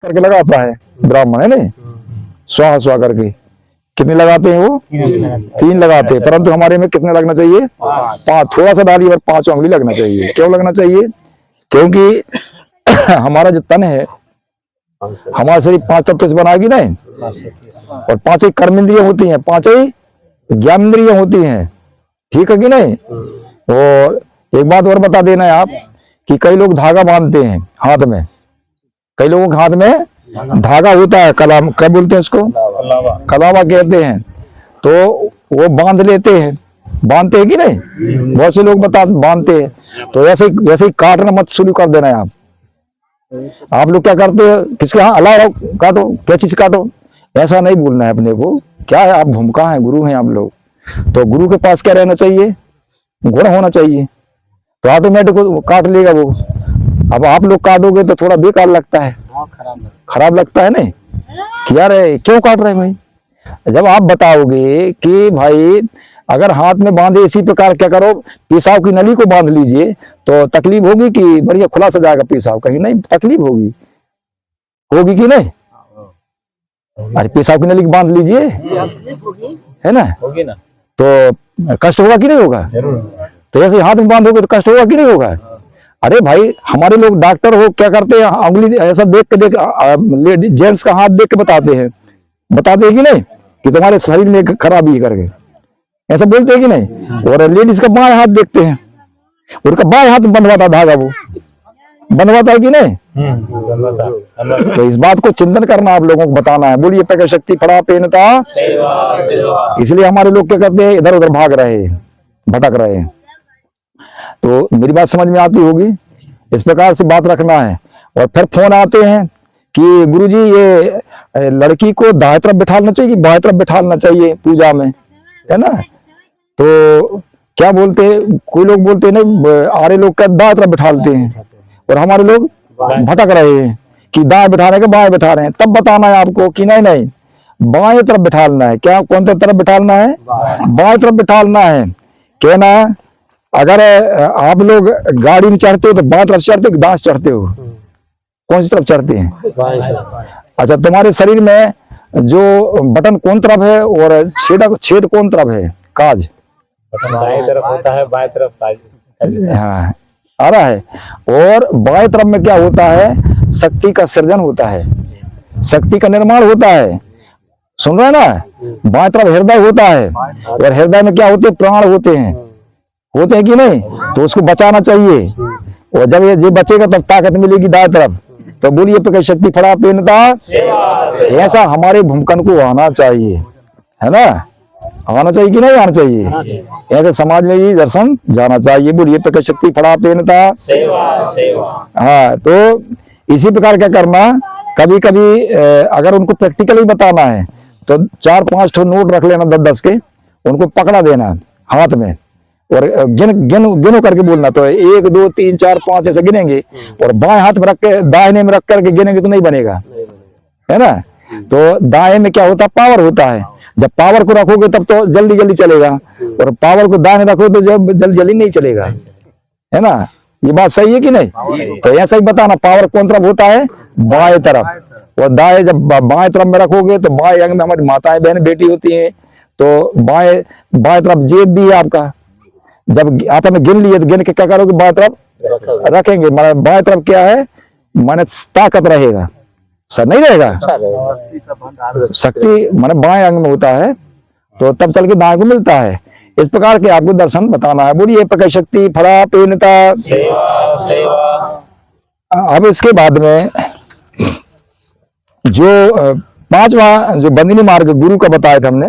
करके लगाता है ब्राह्मण, है ना, स्वाहा स्वाहा करके। कितने लगाते हैं वो? 3 लगाते हैं, परंतु हमारे में कितने लगना चाहिए? 5। थोड़ा सा डालिए और 5 उंगली लगना चाहिए। क्यों लगना चाहिए? क्योंकि हमारा जो तन है, हमारा शरीर 5 तत्व से बना की नहीं, और 5 ही कर्म इंद्रियां होती हैं, 5 ही ज्ञान इंद्रियां होती हैं, ठीक है कि नहीं? और एक बात और बता देना है आप कि कई लोग धागा बांधते हैं हाथ में, कई लोगों के हाथ में धागा होता है, कलाम क्या बोलते हैं उसको? कलावा कहते हैं। तो वो बांध लेते हैं, बांधते हैं कि नहीं? बहुत से लोग बांधते हैं। तो ऐसे ही काटना मत शुरू कर देना है आप लोग क्या करते हो? किसके हाँ अलावा काटो, क्या चीज काटो, ऐसा नहीं बोलना है अपने को। क्या है, आप भूमिका है, गुरु हैं आप लोग, तो गुरु के पास क्या रहना चाहिए? गुण होना चाहिए, तो ऑटोमेटिक काट लेगा वो। अब आप लोग काटोगे तो थोड़ा बेकार लगता है, खराब लगता है नहीं कि यार क्यों काट रहे भाई। जब आप बताओगे कि भाई अगर हाथ में बांधे इसी प्रकार क्या करो, पेशाब की नली को बांध लीजिए, तो तकलीफ होगी कि बढ़िया खुला सा जाएगा पेशाब? कहीं नहीं, तकलीफ होगी, होगी कि नहीं? अरे पेशाब की नली को बांध लीजिए, है ना, होगी ना, तो कष्ट होगा कि नहीं होगा? तो ऐसे हाथ में बांधोगे तो कष्ट होगा कि नहीं होगा? अरे भाई हमारे लोग डॉक्टर हो क्या करते हैं, उंगली ऐसा देख के जेंट्स का हाथ देख के बताते हैं कि नहीं कि तुम्हारे शरीर में खराबी है करके, ऐसा बोलते हैं कि नहीं? और लेडीज का बाएं हाथ देखते हैं, उनका बाएं हाथ बंधवाता धागा, वो बंधवाता है कि नहीं? तो इस बात को चिंतन करना, आप लोगों को बताना है। बोलिए प्रकट शक्ति फड़ा पेनता। इसलिए हमारे लोग क्या करते हैं, इधर उधर भाग रहे, भटक रहे हैं। तो मेरी बात समझ में आती होगी, इस प्रकार से बात रखना है। और फिर फोन आते हैं कि गुरुजी ये लड़की को दाएं तरफ बिठाना चाहिए कि बाएं तरफ बिठाना चाहिए पूजा में, है ना? तो क्या बोलते हैं, कोई लोग बोलते हैं नहीं, आरे लोग क्या दाएं तरफ बिठाते हैं, और हमारे लोग भटक रहे हैं कि दाएं बिठाने के बाएं बिठा रहे हैं। तब बताना है आपको कि नहीं नहीं, बाएं तरफ बिठाना है। क्या कौन सी तरफ बिठाना है? बाएं तरफ बिठाना है। कहना अगर आप लोग गाड़ी में चढ़ते हो तो बाएं तरफ चढ़ते हो कि दांत चढ़ते हो? कौन सी तरफ चढ़ते हैं? अच्छा, तुम्हारे शरीर में जो बटन कौन तरफ है और छेद कौन तरफ है? काज बाएं तरफ होता है, बाएं तरफ काज। हाँ आ रहा है। और बाएं तरफ में क्या होता है? शक्ति का सृजन होता है, शक्ति का निर्माण होता है। सुन रहे हैं ना? बाएं तरफ हृदय होता है, और हृदय में क्या होते हैं? प्राण होते हैं कि नहीं? तो उसको बचाना चाहिए, और जब ये बचेगा तब ताकत मिलेगी दाएं तरफ। तो बोलिए प्रकट शक्ति फड़ा पेनता। ऐसा हमारे भूमकन को आना चाहिए, है ना? आना चाहिए कि नहीं आना चाहिए? ऐसे समाज में ये दर्शन जाना चाहिए। बोलिए प्रकट शक्ति फड़ा पेनता। हाँ, तो इसी प्रकार क्या करना, कभी कभी अगर उनको प्रैक्टिकली बताना है तो 4-5 नोट रख लेना 10-10 के, उनको पकड़ा देना हाथ में, और गिनो करके बोलना। तो 1 2 3 4 5 ऐसे गिनेंगे, और बाएं हाथ में रख के दाहिने में रख करके गिनेंगे तो नहीं बनेगा, है ना? तो दाएं में क्या होता है? पावर होता है। जब पावर को रखोगे तब तो जल्दी जल्दी चलेगा, और पावर को दाएं रखो तो जब जल्दी जल्दी नहीं चलेगा, है ना? ये बात सही है कि नहीं? तो ऐसा ही बताना, पावर कौन तरफ होता है? बाएं तरफ। और दाएं जब बाएं तरफ में रखोगे तो बाएं अंग में हमारी माताएं बहन बेटी होती हैं, तो बाएं तरफ जेब भी है आपका। जब आपने गिन लिए तो गिन के क्या करोगे? बाएं तरफ रखेंगे। माने बाएं तरफ क्या है? माने ताकत रहेगा, सर नहीं रहेगा, शक्ति माने बाएं अंग में होता है, तो तब चल के दाएं को मिलता है। इस प्रकार के आपको दर्शन बताना है। बोलिए प्रकट शक्ति फड़ा पेनता। अब इसके बाद में जो 5वां जो बंदिनी मार्ग गुरु का बताया था हमने,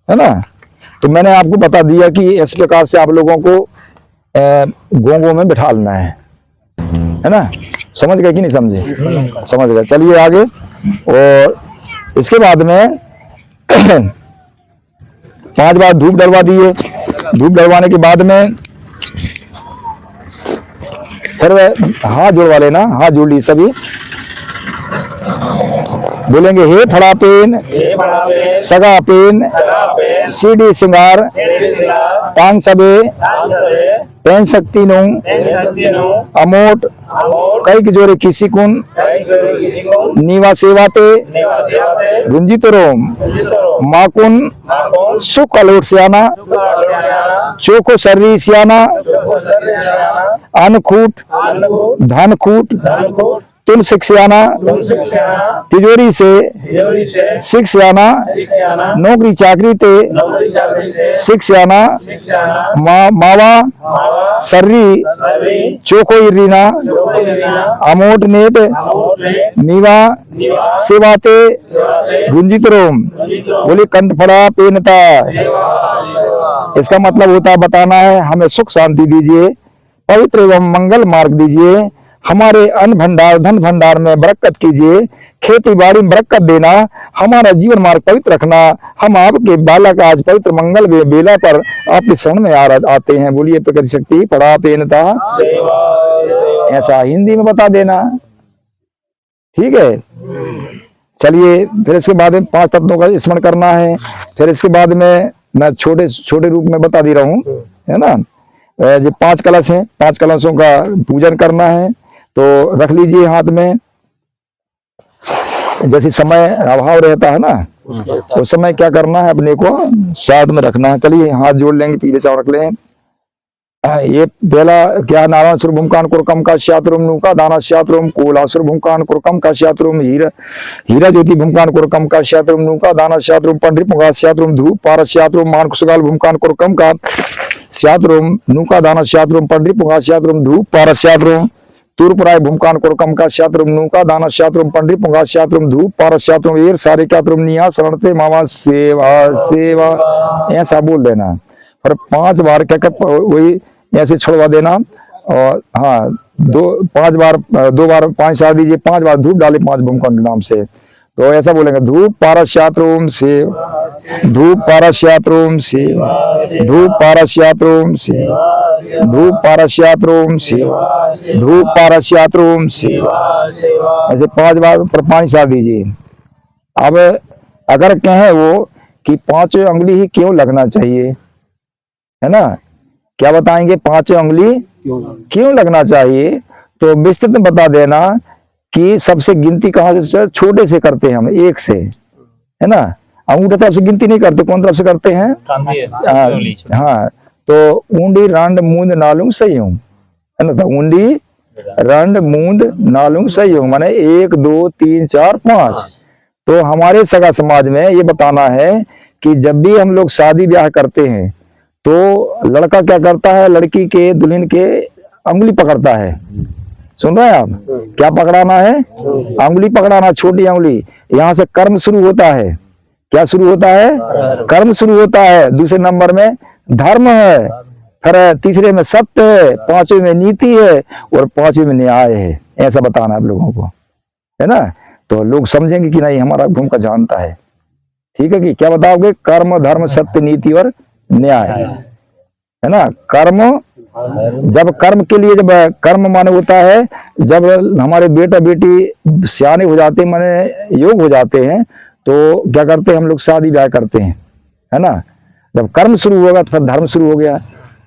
है ना? तो मैंने आपको बता दिया कि इस प्रकार से आप लोगों को गोंगों में बिठालना है ना? समझ गए कि नहीं समझे? समझ गए। चलिए आगे। और इसके बाद में 5 बार धूप डलवा दिए। धूप डलवाने के बाद में फिर हाथ जोड़वा लेना, हाथ जोड़ ली सभी। बोलेंगे हे फड़ा पेन, सगा पेन, सीडी सिंगार, तांग सबे, पेन शक्ति नु अमोट कई जोरे किसी कुन नीवा सेवाते गुंजित रोम माकुन सुख अलोट सियाना चोको सर्री सियाना अनखूट धनखूट तुम सिक्सियाना तिजोरी से सिक्सियाना नौकरी चाकरी ते सिक्सियाना मावा सर्री चोको इरीना अमोट नेट मीवा सेवाते गुंजित रोम बोले कंठ फड़ा पेनता। इसका मतलब होता है बताना है हमें सुख शांति दीजिए, पवित्र एवं मंगल मार्ग दीजिए, हमारे अन्न भंडार धन भंडार में बरकत कीजिए, खेती बाड़ी में बरकत देना, हमारा जीवन मार्ग पवित्र रखना। हम आपके बालक आज पवित्र मंगल बेला पर आपके शरण में आते हैं। बोलिए प्रकृति शक्ति पड़ा पेनता, ऐसा हिंदी में बता देना। ठीक है, चलिए फिर इसके बाद में 5 तत्वों का स्मरण करना है। फिर इसके बाद में मैं छोटे छोटे रूप में बता दे रहा हूँ, है ना। जो 5 कलश हैं, 5 कलशों का पूजन करना है तो रख लीजिए हाथ में। जैसे समय अभाव रहता है ना, उस समय क्या करना है, अपने को साथ में रखना है। चलिए हाथ जोड़ लेंगे, पीले चावल रख लें। ये पहला क्या, नारायण भूमकान कुरकम का श्यात्रुम नुका दाना श्यात्रुम कोलासुर भूमकान कुरकम का श्यात्रुम हीरा ज्योति भूमकान कुरकम का श्यात्रुम नुका दाना श्यात्रुम पंडित पुंगा श्यात्रुम धूप पारस श्यात्रुम मान कुसगाल भूमकान कुरकम का श्यात्रुम नुका दाना श्यात्रुम पंडित पुंगा श्यात्रुम धूप पारस श्यात्रुम तूर्पराय भूमकान कुरकम का श्यात्रुम नुका दाना श्यात्रुम पंडित पुंगा श्यात्रुम धूप पारस श्यात्रुम एर सारे क्यात्रुम निया शरणते मामा सेवा सेवा, ऐसा बोल देना। पर 5 बार क्या वही ऐसे छोड़वा देना। और हाँ 5 बार 2 बार 5 साल दीजिए, 5 बार धूप डाले 5 भूमकान के नाम से। तो ऐसा बोलेंगे धूप पारस श्यात्रुम से, धूप पारस श्यात्रुम से, धूप पारस श्यात्रुम से, धूप पारस श्यात्रुम से, धूप पारस श्यात्रुम से, ऐसे 5 बार पर 5 साल दीजिए। अब अगर कहें वो कि 5 उंगली ही क्यों लगना चाहिए, है ना, क्या बताएंगे 5 उंगली क्यों लगना चाहिए, तो विस्तृत में बता देना कि सबसे गिनती कहाँ से, छोटे से करते हैं हम, 1 से, है ना। अंगूठे तरफ से गिनती नहीं करते, कौन तरफ से करते हैं, हाँ तो ऊंडी रंड मूंद नालुंग सही हूँ, है ना। तो ऊंडी रंड मूंद नालुंग सही हूँ माने 1 2 3 4 5। तो हमारे सगा समाज में ये बताना है कि जब भी हम लोग शादी ब्याह करते हैं तो लड़का क्या करता है, लड़की के दुल्हन के अंगुली पकड़ता है। सुन रहे हैं आप, क्या पकड़ाना है, अंगुली पकड़ाना, छोटी अंगुली। यहाँ से कर्म शुरू होता है। क्या शुरू होता है, कर्म शुरू होता है। दूसरे नंबर में धर्म है, फिर तीसरे में सत्य है, 5वें में नीति है और 5वें में न्याय है। ऐसा बताना आप लोगों को, है ना। तो लोग समझेंगे कि नहीं हमारा घूम का जानता है। ठीक है कि क्या बताओगे, कर्म धर्म सत्य नीति और न्याय, है ना। कर्म, जब कर्म के लिए, जब कर्म माने होता है जब हमारे बेटा बेटी सियाने हो जाते हैं, माने योग हो जाते हैं, तो क्या करते हैं हम लोग, शादी ब्याह करते हैं, है ना। जब कर्म शुरू होगा तो फिर धर्म शुरू हो गया।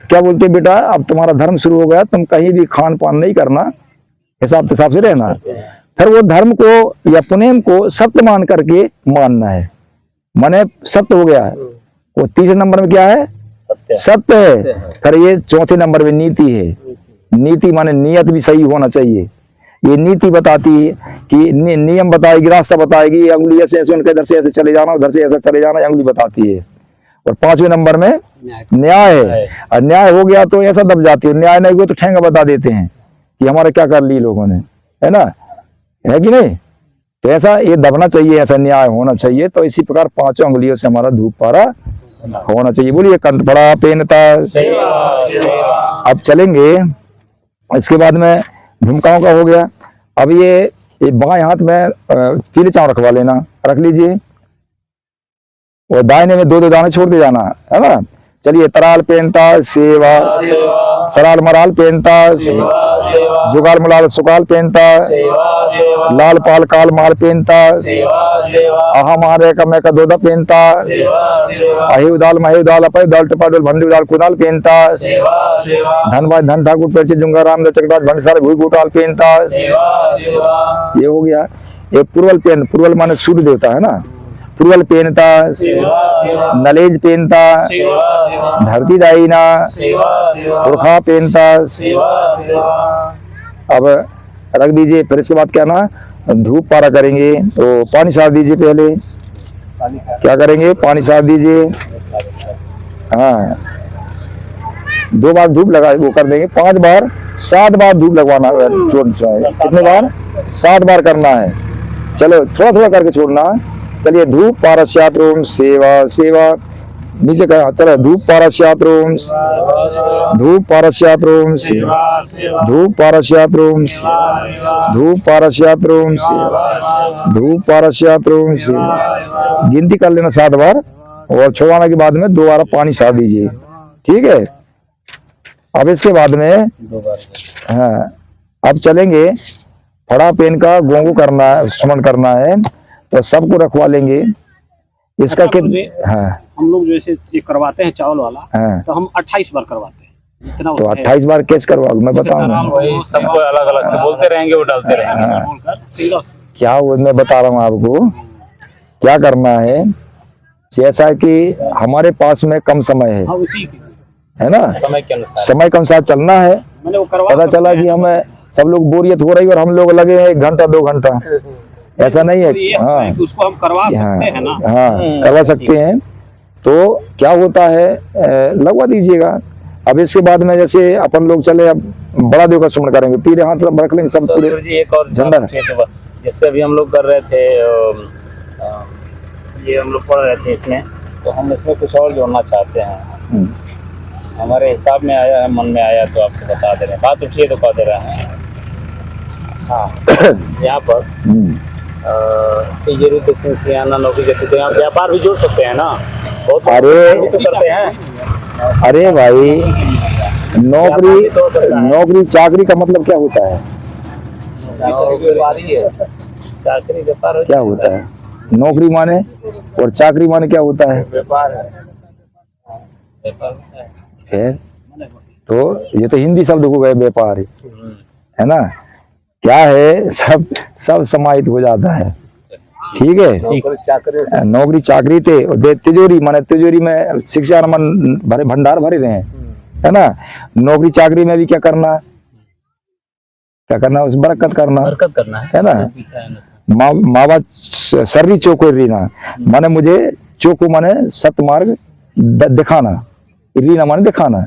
क्या बोलते हैं, बेटा अब तुम्हारा धर्म शुरू हो गया, तुम कहीं भी खान पान नहीं करना, हिसाब किताब से रहना। फिर वो धर्म को या पुण्य को सत्य मान करके मानना है, माने सत्य हो गया। वो तीसरे नंबर में क्या है, सत्य है। फिर ये चौथे नंबर में नीति है। नीति माने नियत भी सही होना चाहिए। ये नीति बताती है कि नियम बताएगी, रास्ता बताएगी, अंगुली ऐसे ऐसे उनके इधर से ऐसे चले जाना, उधर से ऐसे चले जाना, अंगुली बताती है। और 5वें नंबर में न्याय है। और न्याय हो गया तो ऐसा दब जाती है, न्याय नहीं हुआ तो ठेंगा बता देते हैं कि हमारा क्या कर ली लोगों ने, है ना, है कि नहीं। तो ऐसा ये दबना चाहिए, ऐसा न्याय होना चाहिए। तो इसी प्रकार 5 उंगलियों से हमारा धूप पारा होना चाहिए। बोलिए कंठ बड़ा पेनता। अब चलेंगे, इसके बाद में भूमिकाओं का हो गया। अब ये बाएं हाथ में पीले चावल रखवा लेना, रख लीजिए, और दाहिने में 2-2 दाने छोड़ दे जाना, है ना। चलिए तराल पेनता सेवा सराल मराल पहनता, जुगाल मलाल सुगाल पहनता, लाल पाल काल माल पहनता, आहा मारे का मैं का दोदा पहनता, अहि उदाल मही उदाल अपय उदाल टपाडोल भंडी उदाल कुदाल पहनता, धनबाद धन ठाकुर पेचे जुंगा राम लचकदास भंडसार भूई गोटाल पहनता। ये हो गया। एक पुरवल पहन, पुरवल माने सूर्य देवता है ना, पुरवल पहनता, नलेज पहनता, धरती दाईना, पुरखा पहनता। अब रख दीजिए, फिर इसके बाद क्या ना धूप पारा करेंगे, तो पानी साफ दीजिए। पहले क्या करेंगे, पानी साफ दीजिए। हाँ 2 बार धूप लगा वो कर देंगे, 5 बार 7 बार धूप लगवाना है। कितने बार, 7 बार करना है। चलो थोड़ा थोड़ा करके छोड़ना। चलिए धूप पारस्यात्रोम सेवा सेवा, नीचे का चलो धूप पारस्यात्रोम, धूप पारस्यात्रोम सेवा, धूप पारस्यात्रोम, धूप पारस्यात्रोम सेवा, धूप पारस्यात्रोम सेवा। गिनती कर लेना 7 बार, और छुड़वाने के बाद में 2 बार पानी साफ दीजिए। ठीक है। अब इसके बाद में हाँ अब चलेंगे, फड़ा पेन का गोंगू करना है, सुमन करना है, तो सबको रखवा लेंगे। इसका हाँ हम लोग जैसे ये करवाते हैं चावल वाला, हाँ तो हम 28 बार करवाते हैं। इतना तो 28 बार कैसे करवा, मैं बताऊंगा। वही सबको अलग अलग से बोलते रहेंगे, वो डालते रहेंगे। सिंगल से क्या वो मैं बता रहा हूँ आपको क्या करना है। जैसा कि हमारे पास में कम समय हाँ उसी की है ना, समय के अनुसार समय के अनुसार चलना है। मैंने वो करवा पता चला कि हमें सब लोग बोरियत हो रही है और हम लोग लगे हैं 1 घंटा 2 घंटा, ऐसा नहीं है। ये हाँ है कि उसको हम करवा सकते हैं ना। हाँ करवा सकते हैं। तो क्या होता है, लगवा दीजिएगा। अब इसके बाद में जैसे अपन लोग चले, अब बड़ा देव का सुमन करेंगे, पीले हाथ रख लेंगे सब पूरे जी। एक और झंडा। जैसे अभी हम लोग कर रहे थे, ये हम लोग पढ़ रहे थे इसमें, तो हम इसमें कुछ और जोड़ना चाहते हैं। हमारे हिसाब में आया है, मन में आया, तो आपको बता दे रहे हैं। बात उठिए तो कह दे रहे हैं। हाँ यहाँ पर तिजोरी सिंसियाना नौकरी करते, तो यहाँ व्यापार भी जोड़ सकते हैं ना। बहुत अरे तो करते हैं। अरे भाई, नौकरी चाकरी का मतलब क्या होता है, चाकरी व्यापार क्या होता है? नौकरी माने और चाकरी माने क्या होता है? व्यापार है। तो ये तो हिंदी शब्द हो गए, व्यापार है ना। क्या है, सब समाहित हो जाता है। ठीक है। नौकरी चाकरी थे, तिजोरी माने तिजोरी में शिक्षा मन भरे भंडार भरे रहे हैं, है ना। नौकरी चाकरी में भी क्या करना, उस बरकत करना है ना। मावा सर्री चौको रीना माने मुझे चौको माने सत्य मार्ग दिखाना, रीना माने दिखाना।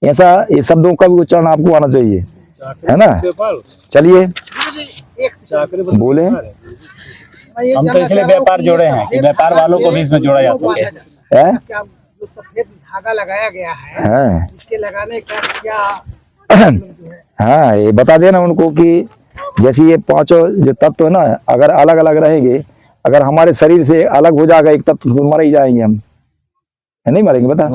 ऐसा ये शब्दों का भी उच्चारण आपको आना चाहिए, है ना। चलिए बोले। हम तो इसलिए व्यापार जोड़े हैं कि व्यापार वालों को भी इसमें जोड़ा जा सके। है क्या जो सफेद धागा लगाया गया है, इसके लगाने का क्या हाँ ये बता देना उनको कि जैसे ये 5 जो तत्व है ना, अगर अलग अलग रहेंगे, अगर हमारे शरीर से अलग हो जाएगा एक तत्व तो मर ही जाएंगे हम, है नहीं मरेंगे बता।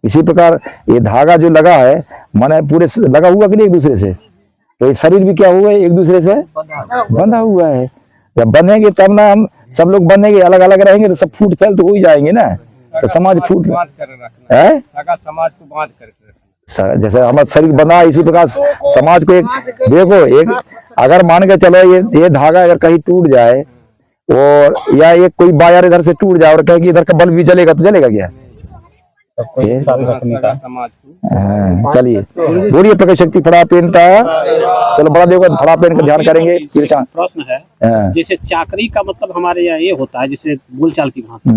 इसी प्रकार ये धागा जो लगा है माने पूरे लगा हुआ कि नहीं एक दूसरे से, तो ये शरीर भी क्या हुआ है एक दूसरे से बंधा हुआ है। जब बनेंगे तब ना हम सब लोग बनेंगे, अलग अलग रहेंगे तो सब फूट फैल तो हो ही जाएंगे ना। तो समाज फूट है, समाज को बांध करके जैसे हमारा शरीर बना, इसी प्रकार समाज को एक देखो, एक अगर मान के चलो ये धागा अगर कहीं टूट जाए, और या एक कोई बाजार इधर से टूट जाए और कहे कि इधर का बल्ब भी जलेगा, तो जलेगा क्या? समाज को। चलिए बोलिए प्रकट शक्ति फड़ा पहनता है। चलो बड़ा देव का फड़ा पहन कर ध्यान करेंगे। प्रश्न है, जैसे चाकरी का मतलब हमारे यहाँ ये होता है, जैसे बोलचाल की भाषा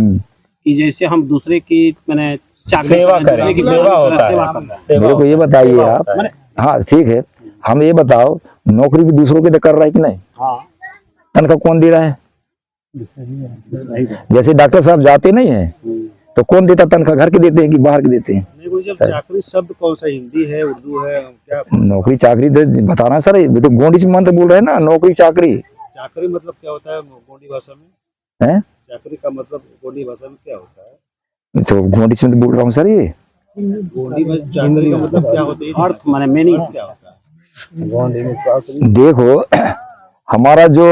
कि जैसे हम दूसरे की मैंने सेवा करें, सेवा होता है। मेरे को ये बताइए आप, हाँ ठीक है, हम ये बताओ नौकरी भी दूसरों के कर रहा है कि नहीं? तनख्वाह कौन दे रहा है? जैसे डॉक्टर साहब जाते नहीं है तो कौन देता तनख्वाह, घर के देते हैं कि बाहर के देते हैं? चाकरी शब्द कौन सा, हिंदी है उर्दू है क्या? नौकरी चाकरी बताना सर, ये तो गोंडी मंत्र बोल रहे हैं ना, नौकरी चाकरी। चाकरी मतलब क्या होता है गोंडी भाषा में? है चाकरी का मतलब गोंडी भाषा में क्या होता है? तो गोंडी में बोल रहा हूँ सर, ये मतलब क्या होता है अर्थ माने मीनिंग क्या होता है? देखो हमारा जो